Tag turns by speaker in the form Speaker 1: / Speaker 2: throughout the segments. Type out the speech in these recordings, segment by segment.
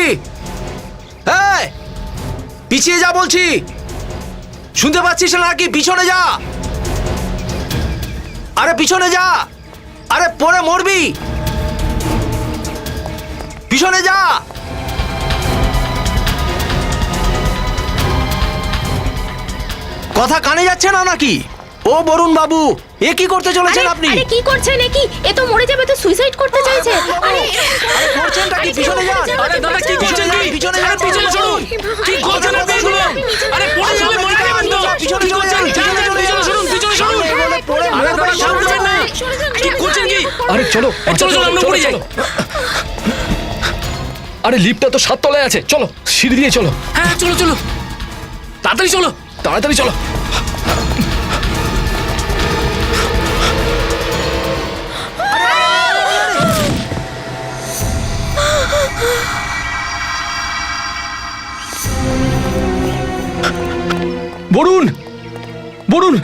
Speaker 1: এই, পিছিয়ে যা বলছি। শুনতে পাচ্ছিস না নাকি? পিছনে যা। আরে পিছনে যা। আরে পরে মরবি। পিছনে যা। কথা কানে যাচ্ছে না নাকি? ও বরুণ বাবু, এ কি করতে চলেছেন আপনি?
Speaker 2: আরে কি করছেন? এ কি? এ তো মরে যাবে, তো সুইসাইড করতে চাইছে। আরে
Speaker 1: আরে করছেনটা কি? পিছনে যান।
Speaker 3: আরে দাদা কি করছেন? কি
Speaker 1: পিছনে যান,
Speaker 3: পিছনে সরুন। কি করছেন আপনি? শুনুন, আরে পড়ে যাবে, মরে যাবেন তো।
Speaker 1: পিছনে চলে যান।
Speaker 3: পিছনে সরুন, পিছনে সরুন। আরে দাদা সামনে না। কি করছেন কি?
Speaker 4: আরে চলো
Speaker 3: চলো চলো, আমরা পড়ে যাই।
Speaker 4: আরে লিফটটা তো 7 তলায় আছে, চলো সিঁড়ি দিয়ে চলো।
Speaker 3: হ্যাঁ চলো চলো, তাড়াতাড়ি চলো।
Speaker 4: তাড়াতাড়ি চলো। বরুণ, বরুণ,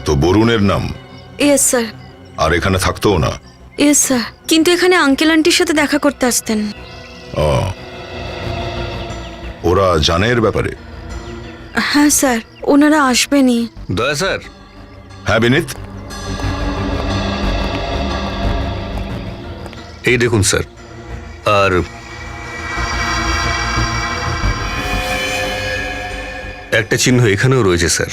Speaker 5: তো বরুণের নাম?
Speaker 6: Yes sir.
Speaker 5: আর এখানে থাকতোও না?
Speaker 6: ইয়েস স্যার, কিন্তু এখানে আঙ্কেল আন্টির সাথে দেখা করতে আসতেন।
Speaker 5: ও, ওরা জানে এর ব্যাপারে?
Speaker 6: হ্যাঁ স্যার, ওনারা আসবেনই।
Speaker 7: দয়া স্যার।
Speaker 5: হ্যাঁ বিনীত,
Speaker 7: এই দেখুন স্যার, আর একটা চিহ্ন এখানেও রয়েছে স্যার।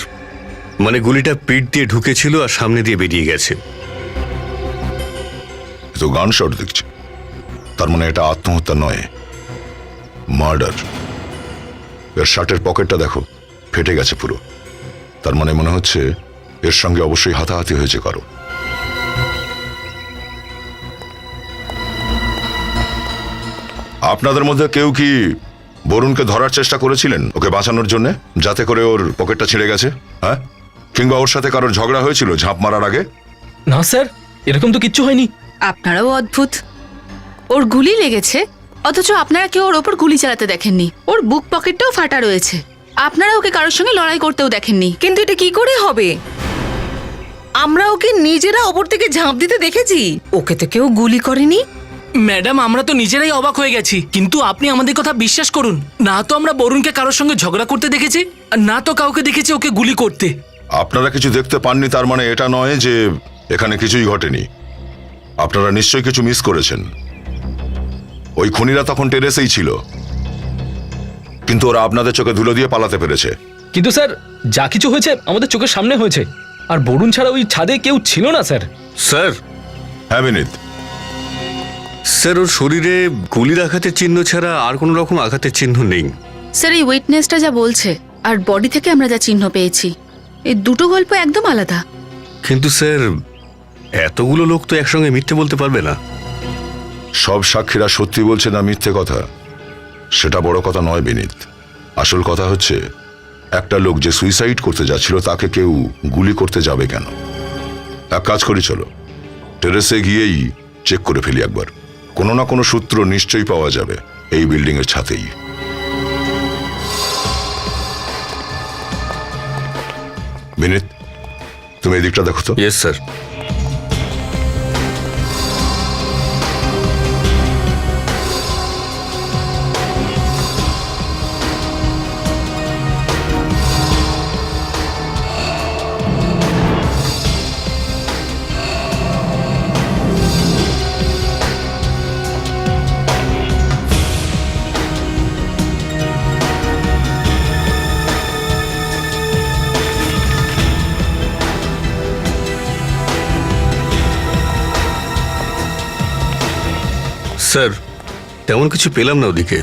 Speaker 7: মানে গুলিটা পিঠ দিয়ে ঢুকেছিল আর সামনে দিয়ে বেরিয়ে গেছে।
Speaker 5: তো গান শট দেখছি, তার মানে এটা আত্মহত্যা নয়, মার্ডার। এর শার্টের পকেটটা দেখো, ফেটে গেছে পুরো। তার মানে মনে হচ্ছে এর সঙ্গে অবশ্যই হাতাহাতি হয়েছে কারো। আপনাদের মধ্যে কেউ কি বরুণকে ধরার চেষ্টা করেছিলেন, ওকে বাঁচানোর জন্য, যাতে করে ওর পকেটটা ছিঁড়ে গেছে? হ্যাঁ, কিংবা ওর সাথে কারোর ঝগড়া হয়েছিল ঝাঁপ মারার আগে?
Speaker 4: না স্যার, এরকম তো কিচ্ছু হয়নি।
Speaker 8: আপনারাও অদ্ভুত। ওর গুলি লেগেছে, অথচ আপনারা কেউ ওর ওপর গুলি চালাতে দেখেননি। ওর বুক পকেটটাও ফাটা রয়েছে। আপনারা ওকে কারোর সঙ্গে লড়াই করতেও দেখেননি।
Speaker 9: কিন্তু এটা কি করে হবে? আমরা ওকে নিজেরা ওপর থেকে ঝাঁপ দিতে দেখেছি, ওকে তো কেউ গুলি করেনি।
Speaker 3: ম্যাডাম, আমরা তো নিজেরাই অবাক হয়ে গেছি, কিন্তু আপনি আমাদের কথা বিশ্বাস করুন। না তো আমরা বরুণকে কারোর সঙ্গে ঝগড়া করতে দেখেছি, আর না তো কাউকে দেখেছি ওকে গুলি করতে।
Speaker 5: আপনারা কিছু দেখতে পাননি তার মানে এটা নয় যে এখানে কিছুই ঘটেনি। আপনারা নিশ্চয়ই কিছু মিস করেছেন। ওই খুনিরা তখন টেরেসেই ছিল, কিন্তু ওরা আপনাদের চোখে ধুলো দিয়ে পালাতে পেরেছে।
Speaker 4: কিন্তু স্যার, যা কিছু হয়েছে আমাদের চোখের সামনে হয়েছে, আর বরুণ ছাড়া ওই ছাদে কেউ ছিল না স্যার।
Speaker 7: স্যার।
Speaker 5: হ্যাঁ বিনীত।
Speaker 7: স্যার, ওর শরীরে গুলির আঘাতের চিহ্ন ছাড়া আর কোনো রকম আঘাতের চিহ্ন নেই।
Speaker 8: স্যার, এই উইটনেসটা যা বলছে আর বডি থেকে আমরা যা চিহ্ন পেয়েছি, এই দুটো গল্প একদম আলাদা।
Speaker 7: কিন্তু স্যার, এতগুলো লোক তো একসঙ্গে মিথ্যে বলতে পারবে না।
Speaker 5: সব সাক্ষীরা সত্যি বলছে না মিথ্যে কথা, সেটা বড় কথা নয় বিনীত। আসল কথা হচ্ছে একটা লোক যে সুইসাইড করতে যাচ্ছিল তাকে কেউ গুলি করতে যাবে কেন? এক কাজ করি, চলো টেরেসে গিয়েই চেক করে ফেলি একবার। কোনো না কোনো সূত্র নিশ্চয়ই পাওয়া যাবে এই বিল্ডিং এর ছাতেই। বিনীত, তুমি এই দিকটা দেখো তো।
Speaker 7: Yes sir. স্যার, তেমন কিছু পেলাম না ওদিকে।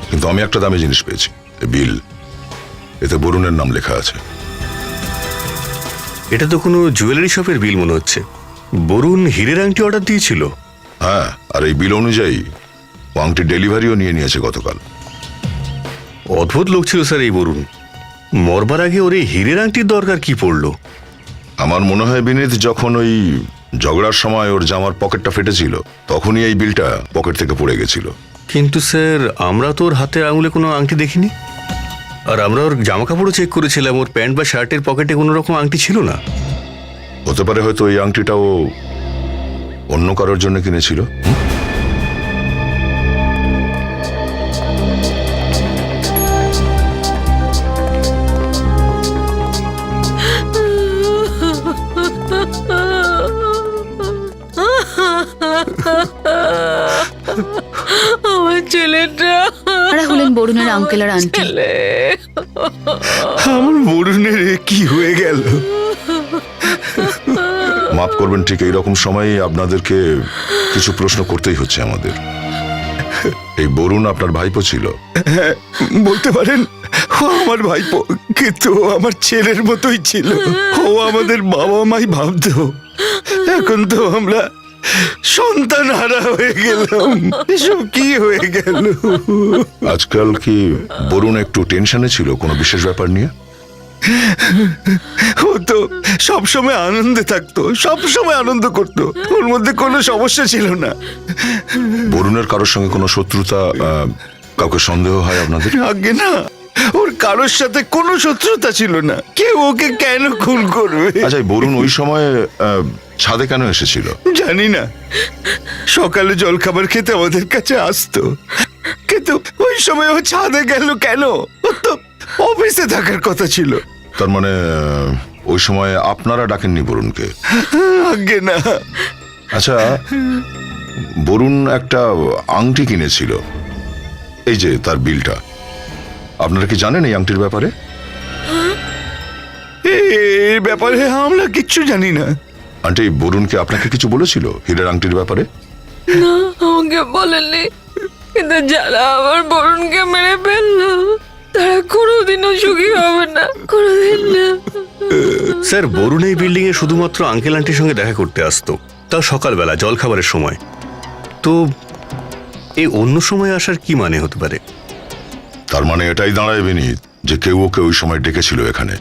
Speaker 5: কিন্তু আমি একটা দামি জিনিস পেয়েছি, বিল। এতে বরুণের নাম লেখা আছে।
Speaker 7: এটা তো কোনো জুয়েলারি শপের বিল মনে হচ্ছে। বরুণ হীরের আংটি অর্ডার দিয়েছিল।
Speaker 5: হ্যাঁ, আর এই বিল অনুযায়ী ও আংটি ডেলিভারিও নিয়ে নিয়েছে গতকাল।
Speaker 7: অদ্ভুত লোক ছিল স্যার এই বরুণ। মরবার আগে ওর এই হীরের আংটির দরকার কি পড়লো?
Speaker 5: আমার মনে হয় বিনীত, যখন ওই ঝগড়ার সময় ওর জামার পকেটটা ফেটেছিল তখনই এই বিলটা পকেট থেকে পড়ে গেছিল।
Speaker 7: কিন্তু স্যার, আমরা তো ওর হাতের আঙুলে কোনো আংটি দেখিনি। আর আমরা ওর জামা কাপড়ও চেক করেছিলাম, ওর প্যান্ট বা শার্টের পকেটে কোনো রকম আংটি ছিল না।
Speaker 5: হতে পারে হয়তো এই আংটিটাও অন্য কারোর জন্য কিনেছিল।
Speaker 9: আমার ছেলেটা,
Speaker 8: তারা হলেন বরুণের আঙ্কেল আর আন্টি।
Speaker 7: আমার বরুণের কি হয়ে গেল?
Speaker 5: মাফ করবেন, ঠিক এইরকম সময়ে আপনাদেরকে কিছু প্রশ্ন করতেই হচ্ছে আমাদের। এই বরুণ আপনার ভাইপো ছিল?
Speaker 10: বলতে পারেন ও আমার ভাইপো, কিন্তু ও আমার ছেলের মতোই ছিল। ও আমাদের বাবা মাই ভাবতো। এখন তো আমরা সন্তান হারা হয়ে গেলাম। এসব কি হয়ে গেল?
Speaker 5: আজকাল কি বরুণ একটু টেনশনে ছিল কোনো বিশেষ ব্যাপার নিয়ে?
Speaker 10: ও তো সবসময় আনন্দে থাকতো, সবসময় আনন্দ করতো, ওর মধ্যে কোনো সমস্যা ছিল না।
Speaker 5: বরুণের কারোর সঙ্গে কোনো শত্রুতা, কাউকে সন্দেহ হয় আপনাদের?
Speaker 10: আগে না, ওর কারোর সাথে কোনো শত্রুতা ছিল না। কেউ ওকে কেন খুন করবে?
Speaker 5: আচ্ছা, এই বরুণ ওই সময় ছাদে কেন এসেছিল?
Speaker 10: জানি না। সকালে জলখাবার খেতে আমাদের কাছে আসতো, কিন্তু ওই সময় ও ছাদে গেল কেন? ও তো অফিসে থাকার কথা ছিল।
Speaker 5: তার মানে ওই সময় আপনারা ডাকেননি বরুণকে?
Speaker 10: আগে না।
Speaker 5: আচ্ছা, বরুণ একটা আংটি কিনেছিল, এই যে তার বিলটা। আপনারা কি জানেন এই আংটির ব্যাপারে?
Speaker 10: এই ব্যাপারে আমরা কিচ্ছু জানি না।
Speaker 5: আন্টি, বরুণকে আপনাকে কিছু বলেছিল হীরের আংটির ব্যাপারে?
Speaker 9: না, আমাকে বলেনি। কিন্তু যারা আমার বরুণকে মেরে ফেললো তারা কোনোদিনও সুখী হবে না, কোনোদিন না।
Speaker 7: স্যার, বরুণ এই বিল্ডিং এ শুধুমাত্র আঙ্কেল আন্টির সঙ্গে দেখা করতে আসতো, তাও সকালবেলা জলখাবারের সময়। তো এই অন্য সময় আসার কি মানে হতে পারে?
Speaker 5: তার মানে এটাই দাঁড়ায় বিনীত যে কেউ ওকে ওই সময় ডেকেছিল এখানে।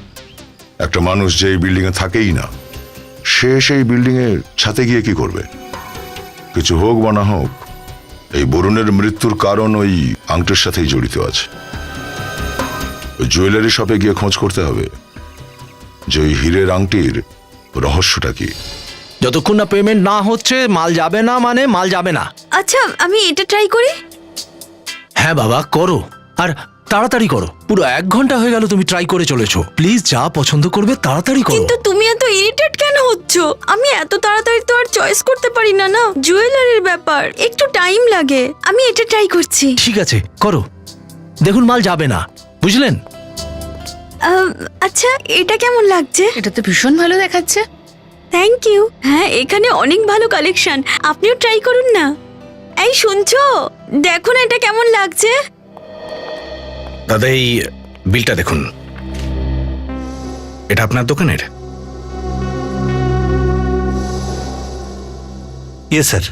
Speaker 5: একটা মানুষ যে এই বিল্ডিং এ থাকেই না, সে সেই বিল্ডিং এর ছাদে গিয়ে কি করবে? কিছু হোক বা না হোক, এই বরুণের মৃত্যুর কারণ ওই আংটির সাথেই জড়িত আছে। ওই জুয়েলারি শপে গিয়ে খোঁজ করতে হবে যে ওই হীরের আংটির রহস্যটা কি।
Speaker 1: যতক্ষণ না পেমেন্ট না হচ্ছে মাল যাবে না, মানে মাল যাবে না।
Speaker 6: আচ্ছা, আমি এটা ট্রাই করি।
Speaker 1: হ্যাঁ বাবা, করো, আর তাড়াতাড়ি করো। পুরো 1 ঘন্টা হয়ে গেল তুমি ট্রাই করে চলেছো। প্লিজ, যা পছন্দ করবে তাড়াতাড়ি করো।
Speaker 6: কিন্তু তুমি এত ইরিটেট কেন হচ্ছ? আমি এত তাড়াতাড়ি তো আর চয়েস করতে পারি না। না, জুয়েলারির ব্যাপার, একটু টাইম লাগে। আমি এটা ট্রাই করছি।
Speaker 1: ঠিক আছে, করো। দেখুন, মাল যাবে না, বুঝলেন?
Speaker 6: আচ্ছা, এটা কেমন লাগছে?
Speaker 8: এটা তো ভীষণ ভালো দেখাচ্ছে।
Speaker 6: Thank you. হ্যাঁ, এখানে অনেক ভালো কালেকশন, আপনিও ট্রাই করুন না। এই শুনছো, দেখো না এটা কেমন লাগছে।
Speaker 1: দাদা, এই বিলটা দেখুন, এটা আপনার দোকানের?
Speaker 10: ইয়ে স্যার,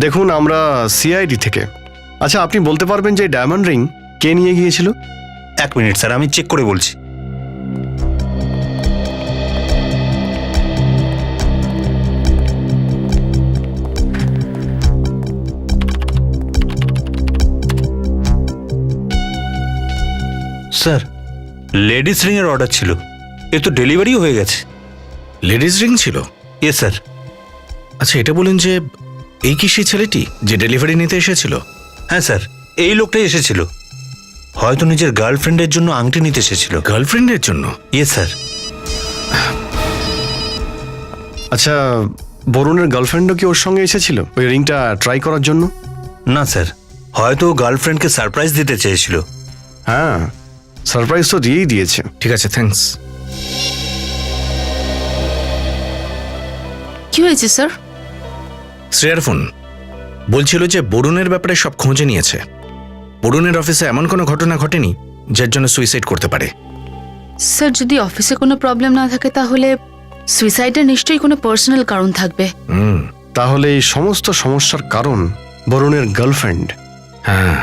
Speaker 10: দেখুন আমরা সিআইডি থেকে। আচ্ছা, আপনি বলতে পারবেন যে ডায়মন্ড রিং কে নিয়ে গিয়েছিল?
Speaker 11: 1 মিনিট স্যার, আমি চেক করে বলছি। স্যার, লেডিস রিং এর অর্ডার ছিল, এ তো ডেলিভারিও হয়ে গেছে।
Speaker 1: লেডিস রিং ছিল?
Speaker 11: Yes sir.
Speaker 1: আচ্ছা, এটা বলুন যে এই কি সেই ছেলেটি যে ডেলিভারি নিতে এসেছিল?
Speaker 11: হ্যাঁ স্যার, এই লোকটাই এসেছিল। হয়তো নিজের গার্লফ্রেন্ডের জন্য আংটি নিতে এসেছিল।
Speaker 1: গার্লফ্রেন্ডের জন্য?
Speaker 11: Yes sir.
Speaker 10: আচ্ছা, বরুণের গার্লফ্রেন্ডও কি ওর সঙ্গে এসেছিল ওই রিংটা ট্রাই করার জন্য?
Speaker 11: না স্যার, হয়তো গার্লফ্রেন্ডকে সারপ্রাইজ দিতে চেয়েছিল।
Speaker 10: হ্যাঁ, সারপ্রাইজ তো দিয়েই দিয়েছে।
Speaker 1: ঠিক আছে, থ্যাঙ্কস।
Speaker 8: কি হয়েছে স্যার?
Speaker 1: শ্রেয়ার ফোন বলছিল যে বরুণের ব্যাপারে সব খোঁজে নিয়েছে। বরুণের অফিসে এমন কোনো ঘটনা ঘটেনি যার জন্য সুইসাইড করতে পারে।
Speaker 8: স্যার, যদি অফিসে কোনো প্রবলেম না থাকে তাহলে সুইসাইডের নিশ্চয়ই কোনো পার্সোনাল কারণ থাকবে।
Speaker 10: তাহলে এই সমস্ত সমস্যার কারণ বরুণের গার্লফ্রেন্ড।
Speaker 1: হ্যাঁ,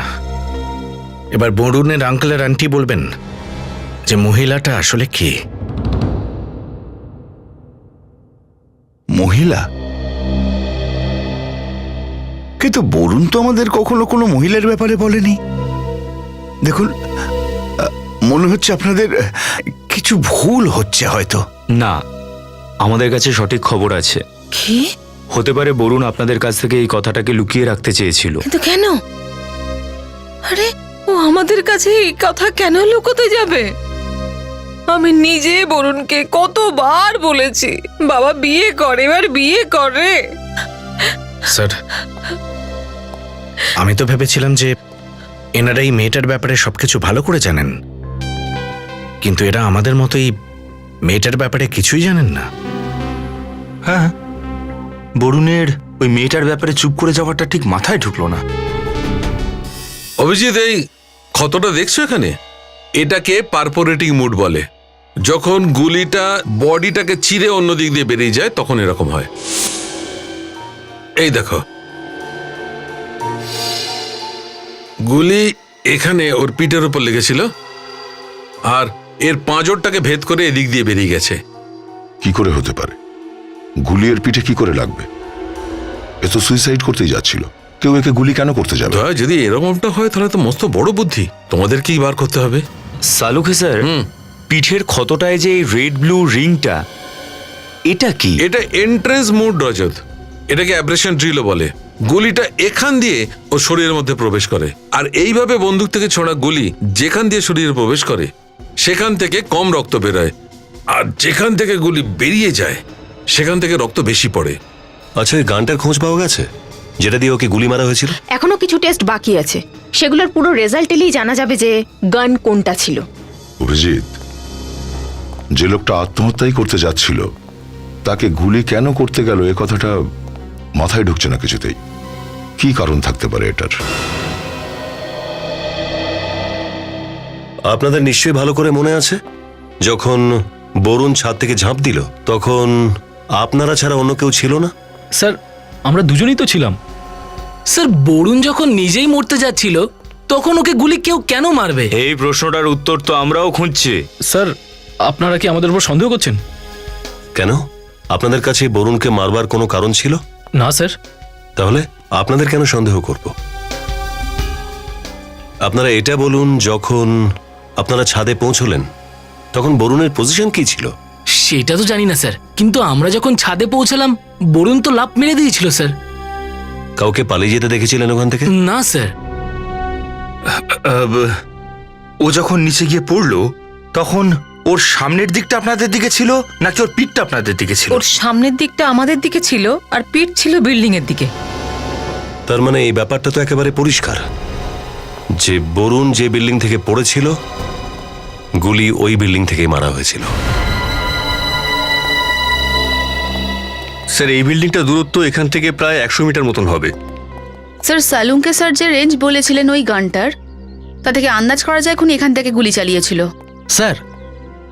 Speaker 1: এবার বরুণের আঙ্কেল আর আন্টি বলবেন যে মহিলাটা আসলে কে।
Speaker 10: মহিলা? কিন্তু বরুণ তো আমাদের কখনো কোনো মহিলার ব্যাপারে বলেনি। দেখুন, মনে হচ্ছে আপনাদের কিছু ভুল হচ্ছে হয়তো।
Speaker 12: না, আমাদের কাছে সঠিক খবর আছে।
Speaker 9: কি?
Speaker 12: হতে পারে বরুণ আপনাদের কাছ থেকে এই কথাটাকে লুকিয়ে রাখতে চেয়েছিল।
Speaker 9: কিন্তু কেন? আরে ও আমাদের কাছে এই কথা কেন লুকোতে যাবে? আমি নিজে বরুণকে কতবার বলেছি বাবা বিয়ে করে, এবার বিয়ে করে।
Speaker 1: স্যার, আমি তো ভেবেছিলাম যে এনারা এই মেয়েটার ব্যাপারে সবকিছু ভালো করে জানেন, কিন্তু এরা আমাদের মতোই মেয়েটার ব্যাপারে কিছুই জানেন না।
Speaker 11: হ্যাঁ, বরুণের ওই মেয়েটার ব্যাপারে চুপ করে যাওয়াটা ঠিক মাথায় ঢুকলো না।
Speaker 13: অভিজিৎ, এই ক্ষতটা দেখছো এখানে? এটাকে পারপোরেটিং মুড বলে। যখন গুলিটা বডিটাকে চিরে অন্য দিক দিয়ে বেরিয়ে যায় তখন এরকম হয়। এই দেখো, গুলি এখানে ওর পিঠের উপর লেগেছিল আর এর পাঁজরটাকে ভেদ করে এদিক দিয়ে বেরিয়ে গেছে।
Speaker 5: কি করে হতে পারে? গুলি এর পিঠে কি করে লাগবে? এ তো সুইসাইড করতেই যাচ্ছিল, কেউ একে গুলি কেন করতে যাবে?
Speaker 13: যদি এরকমটা হয় তাহলে তো মস্ত বড় বুদ্ধি। তোমাদেরকেই বার করতে হবে।
Speaker 12: সালুকে স্যার, পিঠের ক্ষতটায় যে রেড ব্লু রিংটা, এটা কি?
Speaker 13: এটা এন্ট্রেন্স মুড রজত, এটাকে অ্যাব্রেশন ড্রিলও বলে। গুলিটা এখান দিয়ে ও শরীরের মধ্যে প্রবেশ করে, আর এইভাবে বন্দুক থেকে ছোড়া গুলি যেখান দিয়ে শরীরে প্রবেশ করে সেখান থেকে কম রক্ত বেরোয়, আর যেখান থেকে গুলি বেরিয়ে যায় সেখান থেকে রক্ত বেশি পড়ে।
Speaker 7: আচ্ছা, এই গানটার খোঁজ পাওয়া গেছে যেটা দিয়ে ওকে গুলি মারা হয়েছিল?
Speaker 2: এখনো কিছু টেস্ট বাকি আছে, সেগুলোর পুরো রেজাল্ট এলেই জানা যাবে যে গান কোনটা ছিল।
Speaker 5: অভিজিৎ, যে লোকটা আত্মহত্যাই করতে যাচ্ছিল তাকে গুলি কেন করতে গেল এ কথাটা মাথায় ঢুকছে না কিছুতেই। কি কারণ থাকতে পারে এটার?
Speaker 7: আপনাদের নিশ্চয়ই ভালো করে মনে আছে যখন বরুণ ছাদ থেকে ঝাঁপ দিল তখন আপনারা ছাড়া অন্য কেউ ছিল না?
Speaker 4: স্যার, আমরা দুজনেই তো ছিলাম।
Speaker 3: স্যার, বরুণ যখন নিজেই মরতে যাচ্ছিল তখন ওকে গুলি কেউ কেন মারবে?
Speaker 12: এই প্রশ্নটার উত্তর তো আমরাও খুঁজছি।
Speaker 4: স্যার, আপনারা কি আমাদের উপর সন্দেহ করছেন?
Speaker 7: কেন? আপনাদের কাছে বরুণকে মারবার কোনো কারণ ছিল
Speaker 4: না স্যার।
Speaker 7: তাহলে আপনাদের কেন সন্দেহ করব? আপনারা এটা বলুন, যখন আপনারা ছাদে পৌঁছলেন তখন বরুণের পজিশন কি ছিল?
Speaker 3: সেটা তো জানি না স্যার, কিন্তু আমরা যখন ছাদে পৌঁছালাম বরুণ তো লাফ মেরে দিয়েছিল স্যার।
Speaker 7: কাউকে পালিয়ে যেতে দেখেছিলেন ওখান থেকে?
Speaker 3: না স্যার।
Speaker 11: ও যখন নিচে গিয়ে পড়লো তখন ওর সামনের দিকটা আপনাদের দিকে ছিল নাকি ওর পিঠটা আপনাদের দিকে ছিল?
Speaker 9: ওর সামনের দিকটা আমাদের দিকে ছিল আর পিঠ ছিল বিল্ডিং এর দিকে।
Speaker 7: তার মানে এই ব্যাপারটা তো একেবারে পরিষ্কার যে বরুণ যে বিল্ডিং থেকে পড়েছিল গুলি ওই বিল্ডিং থেকেই মারা হয়েছিল। স্যার, এই বিল্ডিংটা দূরত্ব এখান থেকে প্রায় 100 মিটার মতন হবে।
Speaker 8: স্যার, সালুঙ্কে স্যার যে রেঞ্জ বলেছিলেন ওই গানটার, তা থেকে আন্দাজ করা যায় এখন এখান থেকে গুলি চালিয়েছিল।
Speaker 10: স্যার,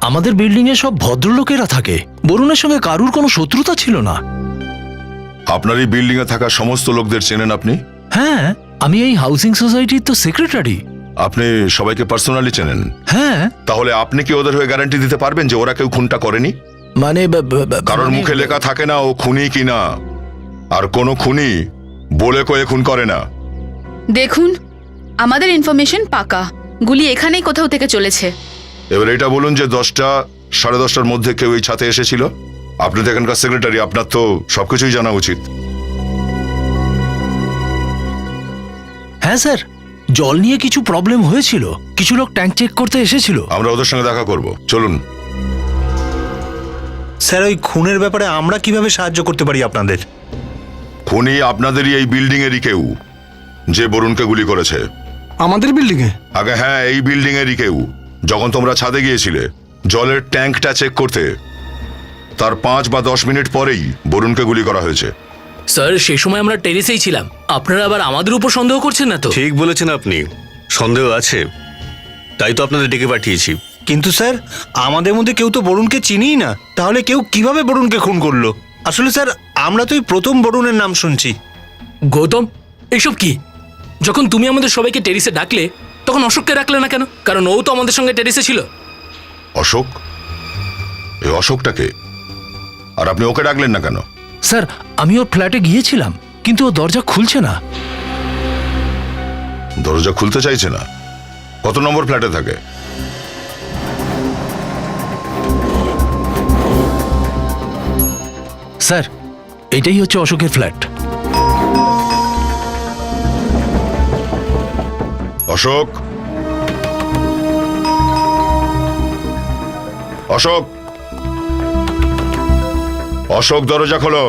Speaker 10: আমাদের বিল্ডিং এ সব ভদ্রলোকেরা থাকে, বরুণের সঙ্গে কারুর কোনো শত্রুতা ছিল না।
Speaker 5: আপনার এই বিল্ডিং এ থাকা সমস্ত লোকদের চেনেন আপনি?
Speaker 10: হ্যাঁ, আমি এই হাউসিং সোসাইটির তো সেক্রেটারি।
Speaker 5: আপনি সবাইকে পার্সোনালি চেনেন?
Speaker 10: হ্যাঁ।
Speaker 5: তাহলে আপনি কি ওদের হয়ে গ্যারান্টি দিতে পারবেন যে ওরা কেউ খুনটা করেনি?
Speaker 10: মানে
Speaker 5: কারোর মুখে লেখা থাকে না ও খুনি কিনা, আর কোনো খুনি বলে কয়ে খুন করে না।
Speaker 8: দেখুন, আমাদের ইনফরমেশন পাকা, গুলি এখানেই কোথাও থেকে চলেছে।
Speaker 5: এবার এটা বলুন যে 10টা, 10:30টার মধ্যে কেউ এই ছাতে এসেছিল? আপনি তো এখানকার সেক্রেটারি, আপনার তো সবকিছুই জানা উচিত।
Speaker 10: হ্যাঁ স্যার, জল নিয়ে কিছু প্রবলেম হয়েছিল, কিছু লোক ট্যাঙ্ক চেক করতে এসেছিল।
Speaker 5: আমরা ওদের সঙ্গে দেখা করব, চলুন।
Speaker 11: স্যার, ওই খুনের ব্যাপারে আমরা কিভাবে সাহায্য করতে পারি আপনাদের?
Speaker 5: খুনি আপনাদেরই এই বিল্ডিং এরই কেউ, যে বরুণকে গুলি করেছে।
Speaker 10: আমাদের বিল্ডিং এ?
Speaker 5: আগে হ্যাঁ, এই বিল্ডিং এরই কেউ। যখন তোমরা ছাদে গিয়েছিলে জলের ট্যাঙ্কটা চেক করতে, তার 5 বা 10 মিনিট পরেই বরুণকে গুলি করা হয়েছে।
Speaker 3: স্যার, সেই সময় আমরা টেরেসেই ছিলাম, আপনারা আবার আমাদের উপর সন্দেহ করছেন না তো?
Speaker 7: ঠিক বলেছেন আপনি, সন্দেহ আছে, তাই তো আপনাদের ডেকে পাঠিয়েছি।
Speaker 11: কিন্তু স্যার, আমাদের মধ্যে কেউ তো বরুণকে চিনিই না, তাহলে কেউ কিভাবে বরুণকে খুন করলো? আসলে স্যার, আমরা তো এই প্রথম বরুণের নাম শুনছি।
Speaker 3: গৌতম, এসব কি? যখন তুমি আমাদের সবাইকে টেরিসে ডাকলে তখন অশোককে রাখলে না কেন? কারণ ও তো আমাদের সঙ্গে টেরিসে ছিল।
Speaker 5: অশোক? এই অশোকটাকে? আর আপনি ওকে ডাকলেন না কেন?
Speaker 4: স্যার আমি ওর ফ্ল্যাটে গিয়েছিলাম, কিন্তু ও দরজা খুলছে না।
Speaker 5: দরজা খুলতে চাইছে না? কত নম্বর ফ্ল্যাটে থাকে?
Speaker 4: স্যার এটাই হচ্ছে অশোকের ফ্ল্যাট।
Speaker 5: অশোক, অশোক, অশোক, দরজা খোলো।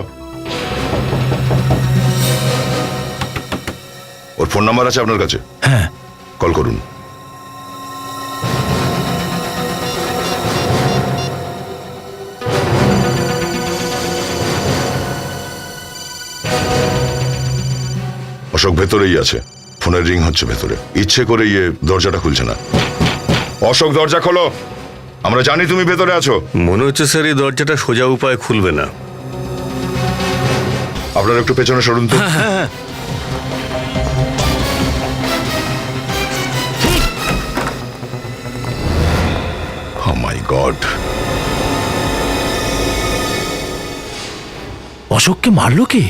Speaker 5: ওর ফোন নাম্বার আছে আপনার কাছে?
Speaker 4: হ্যাঁ।
Speaker 5: কল করুন। অশোক ভেতরেই আছে, ফোনের রিং হচ্ছে ভেতরে। ইচ্ছে করে দরজাটা খুলছে না। অশোক, দরজা খোলো, আমরা জানি তুমি ভেতরে আছো।
Speaker 7: মনে হচ্ছে স্যার এই দরজাটা সোজা উপায় খুলবে না।
Speaker 5: আপনারা একটু পেছনে সরুন তো। Oh my God!
Speaker 4: অশোককে মারলো কে?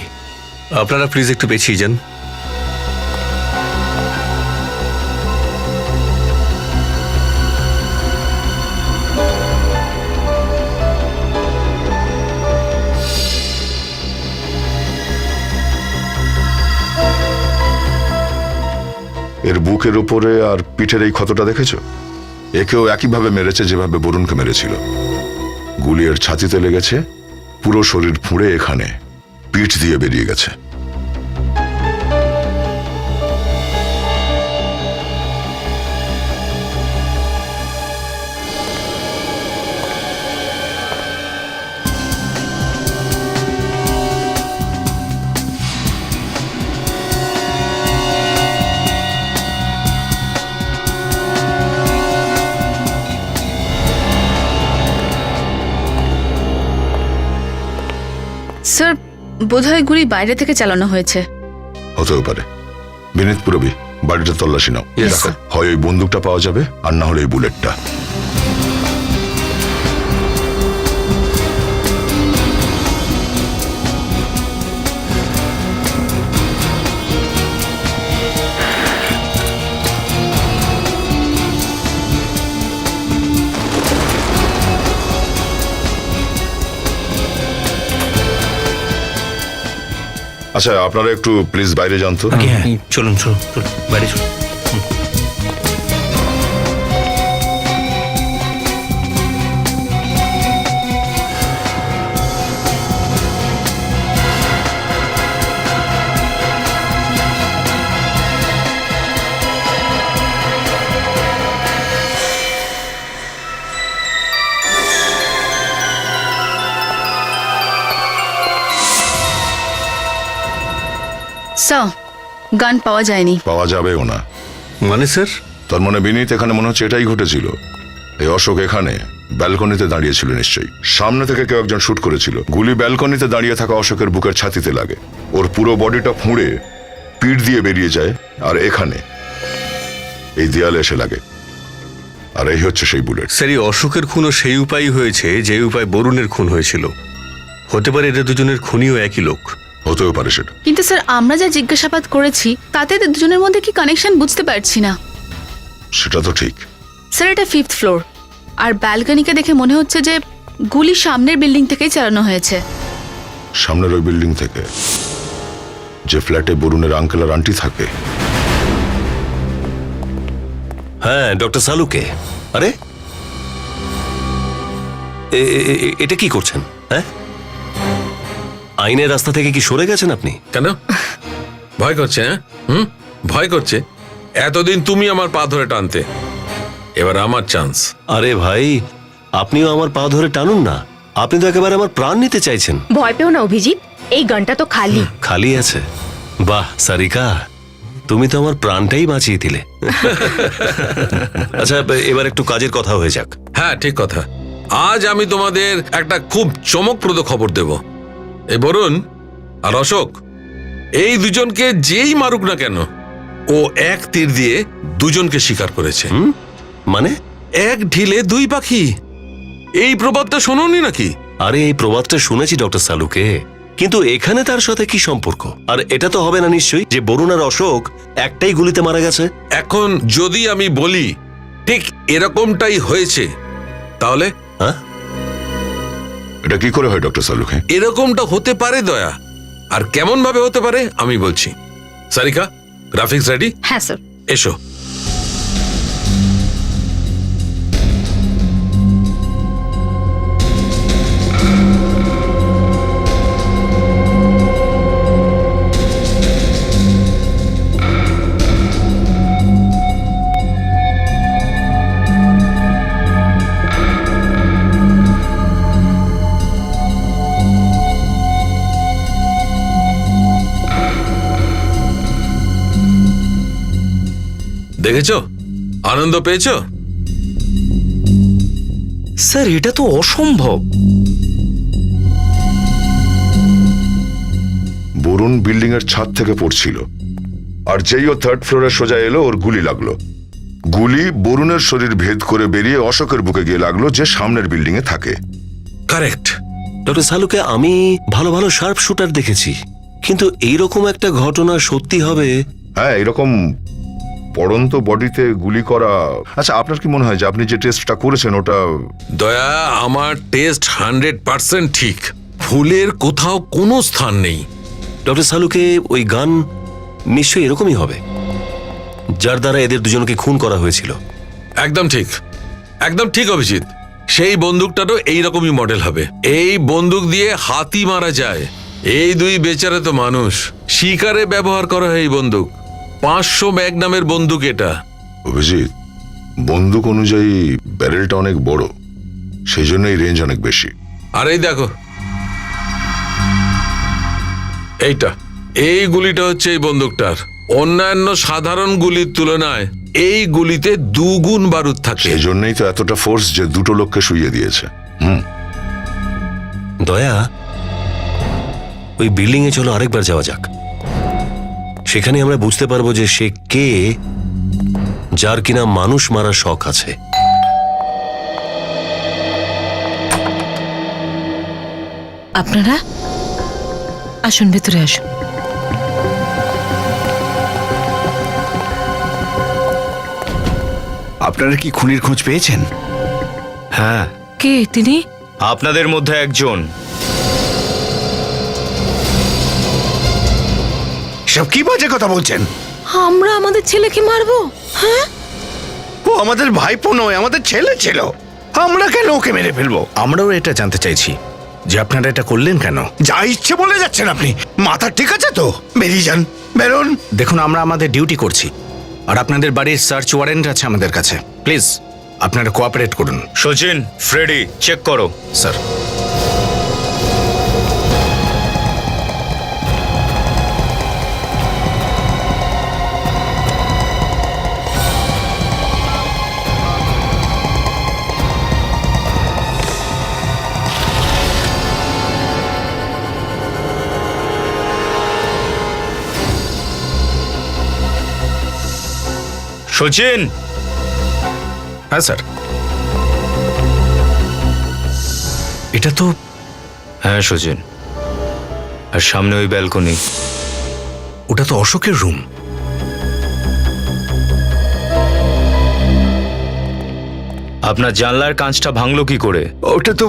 Speaker 7: আপনারা প্লিজ একটু পেছিয়ে যান।
Speaker 5: এর বুকের উপরে আর পিঠের এই ক্ষতটা দেখেছো? একেও একইভাবে মেরেছে যেভাবে বরুণকে মেরেছিল। গুলি এর ছাতিতে লেগেছে, পুরো শরীর ফুঁড়ে এখানে পিঠ দিয়ে বেরিয়ে গেছে।
Speaker 8: স্যার বোধহয় গুলি বাইরে থেকে চালানো হয়েছে।
Speaker 5: হতেও পারে। বিনীত পুরবি, বাড়িটা তল্লাশি নাও।
Speaker 8: Yes,
Speaker 5: দেখো,
Speaker 8: sir.
Speaker 5: হয় ওই বন্দুকটা পাওয়া যাবে আর না হলে ওই বুলেটটা। আচ্ছা, আপনারা একটু প্লিজ বাইরে যান তো।
Speaker 7: চলুন চলুন চলুন, বাইরে চলুন।
Speaker 8: স্যার গান পাওয়া যায়নি।
Speaker 5: পাওয়া যাবেও না।
Speaker 7: মানে স্যার?
Speaker 5: তার মানে বিনীত, এখানে মনে হচ্ছে এটাই ঘটেছিল। এই অশোক এখানে ব্যালকনিতে দাঁড়িয়েছিল নিশ্চয়ই। সামনে থেকে কেউ একজন শুট করেছিল। গুলি ব্যালকনিতে দাঁড়িয়ে থাকা অশোকের বুকের ছাতিতে লাগে। ওর পুরো বডিটা ফুঁড়ে পিঠ দিয়ে বেরিয়ে যায় আর এখানে এই দেয়ালে এসে লাগে। আর এই হচ্ছে সেই বুলেট।
Speaker 7: স্যার এই অশোকের খুনও সেই উপায়ই হয়েছে যে উপায় বরুণের খুন হয়েছিল। হতে পারে এদের দুজনের খুনিও একই লোক।
Speaker 5: হতেও পারে সেটা।
Speaker 8: কিন্তু স্যার আমরা যা জিজ্ঞাসাবাদ করেছি তাতে এদের দুজনের মধ্যে কি কানেকশন বুঝতে পারছি না।
Speaker 5: সেটা তো ঠিক।
Speaker 8: স্যার এটা 5th ফ্লোর, আর ব্যালকনিকে দেখে মনে হচ্ছে যে গুলি সামনের বিল্ডিং থেকেই চালানো হয়েছে।
Speaker 5: সামনের ওই বিল্ডিং থেকে, যে ফ্ল্যাটে বরুণের আঙ্কেল আর আন্টি থাকে।
Speaker 7: হ্যাঁ, ডক্টর সালুকে। আরে এটা কি করছেন? হ্যাঁ, আইনের রাস্তা থেকে কি সরে গেছেন আপনি?
Speaker 13: কেন ভয় করছে? হ্যাঁ, ভয় করছে? এতদিন তুমি আমার পা ধরে টানতে, এবার আমার চান্স।
Speaker 7: আরে ভাই, আপনিও আমার পা ধরে টানুন না। আপনি তো একেবারে আমার প্রাণ নিতে চাইছেন।
Speaker 2: ভয় পেও না অভিজিৎ, এই গানটা তো খালি।
Speaker 7: খালি আছে? বাহ সারিকা, তুমি তো আমার প্রাণটাই বাঁচিয়ে দিলে। আচ্ছা, এবার একটু কাজের কথা হয়ে যাক।
Speaker 13: হ্যাঁ, ঠিক কথা। আজ আমি তোমাদের একটা খুব চমকপ্রদ খবর দেব। এই বরুণ আর অশোক, এই দুজনকে যেই মারুক না কেন, ও এক তীর দিয়ে দুজনকে শিকার করেছে।
Speaker 7: মানে
Speaker 13: এক ঢিলে দুই পাখি। এই প্রবাদটা শোনোনি নাকি?
Speaker 7: আরে এই প্রবাদটা শুনেছি ডক্টর সালুকে, কিন্তু এখানে তার সাথে কি সম্পর্ক? আর এটা তো হবে না নিশ্চয়ই যে বরুণ আর অশোক একটাই গুলিতে মারা গেছে।
Speaker 13: এখন যদি আমি বলি ঠিক এরকমটাই হয়েছে, তাহলে
Speaker 7: হ্যাঁ,
Speaker 5: এটা কি করে হয় ডক্টর সালুকে?
Speaker 13: এরকমটা হতে পারে দয়া। আর কেমন ভাবে হতে পারে আমি বলছি। Sarika, graphics ready?
Speaker 2: হ্যাঁ স্যার।
Speaker 13: এসো। দেখেছো? আনন্দ পেয়েছো?
Speaker 12: স্যার এটা তো অসম্ভব।
Speaker 5: বরুণ বিল্ডিং এর ছাদ থেকে পড়ছিল, আর যেই ও থার্ড ফ্লোরে সোজা এলো ওর গুলি লাগলো। গুলি বরুণের শরীর ভেদ করে বেরিয়ে অশোকের বুকে গিয়ে লাগলো, যে সামনের বিল্ডিং এ থাকে।
Speaker 13: কারেক্ট।
Speaker 7: ডক্টর সালুকে আমি ভালো ভালো শার্প শুটার দেখেছি, কিন্তু এইরকম একটা ঘটনা সত্যি হবে?
Speaker 5: হ্যাঁ, এরকম পড়ন্ত বডিতে গুলি করা। আচ্ছা, আপনার কি মনে হয় যে আপনি যে টেস্টটা করেছেন ওটা?
Speaker 13: দয়া, আমার টেস্ট 100% ঠিক। ফুলের কোথাও কোনো স্থান নেই।
Speaker 7: ডক্টর সালুকে ওই গান নিশ্চয়ই এরকমই হবে, যার দ্বারা এদের দুজনকে খুন করা হয়েছিল।
Speaker 13: একদম ঠিক, একদম ঠিক অভিজিৎ। সেই বন্দুকটারও এইরকমই মডেল হবে। এই বন্দুক দিয়ে হাতি মারা যায়। এই দুই বেচারে তো মানুষ, শিকারে ব্যবহার করা হয় এই বন্দুক। 500 ম্যাগনামের বন্দুক এটা।
Speaker 5: অভিজিৎ, বন্দুক অনুযায়ী ব্যারেলটা অনেক বড়, সেই জন্যই রেঞ্জ অনেক বেশি।
Speaker 13: আর এই দেখো, এইটা, এই গুলিটা হচ্ছে এই বন্দুকটার। অন্যান্য সাধারণ গুলির তুলনায় এই গুলিতে 2 গুণ বারুদ থাকে।
Speaker 5: সেই জন্যই তো এতটা ফোর্স যে দুটো লোককে শুইয়ে দিয়েছে।
Speaker 7: দয়া, ওই বিল্ডিং এ চলো আরেকবার যাওয়া যাক। সেখানে আমরা বুঝতে পারবো যে সে কে, যার কিনা মানুষ মারার শখ আছে।
Speaker 9: আপনারা আসুন, ভেতরে আসুন।
Speaker 10: আপনারা কি খুনির খোঁজ পেয়েছেন?
Speaker 12: হ্যাঁ,
Speaker 9: কে তিনি?
Speaker 12: আপনাদের মধ্যে একজন।
Speaker 10: সব কি বাজে কথা বলছেন?
Speaker 9: আমরা আমাদের ছেলেকে মারবো? হ্যাঁ,
Speaker 10: ও আমাদের ভাইপো নয়, আমাদের ছেলে ছিল। আমরা কেন ওকে মেরে ফেলবো?
Speaker 1: আমরাও এটা জানতে চাইছি যে আপনারা এটা করলেন কেন।
Speaker 10: যা ইচ্ছে বলে যাচ্ছেন আপনি। মাথা ঠিক আছে তো? বেরিয়ে যান, বেরোন।
Speaker 1: দেখুন, আমরা আমাদের ডিউটি করছি, আর আপনাদের বাড়ির সার্চ ওয়ারেন্ট আছে আমাদের কাছে। প্লিজ আপনারা কোঅপারেট করুন।
Speaker 12: সচিন, ফ্রেডি, চেক করো।
Speaker 1: স্যার।
Speaker 12: সচিন।
Speaker 1: হ্যাঁ স্যার। এটা তো,
Speaker 12: হ্যাঁ সচিন, আর সামনে ওই ব্যালকনি,
Speaker 1: ওটা তো অশোকের রুম।
Speaker 12: আপনার জানলার কাঁচটা ভাঙলো কি করে?
Speaker 10: ওটা তো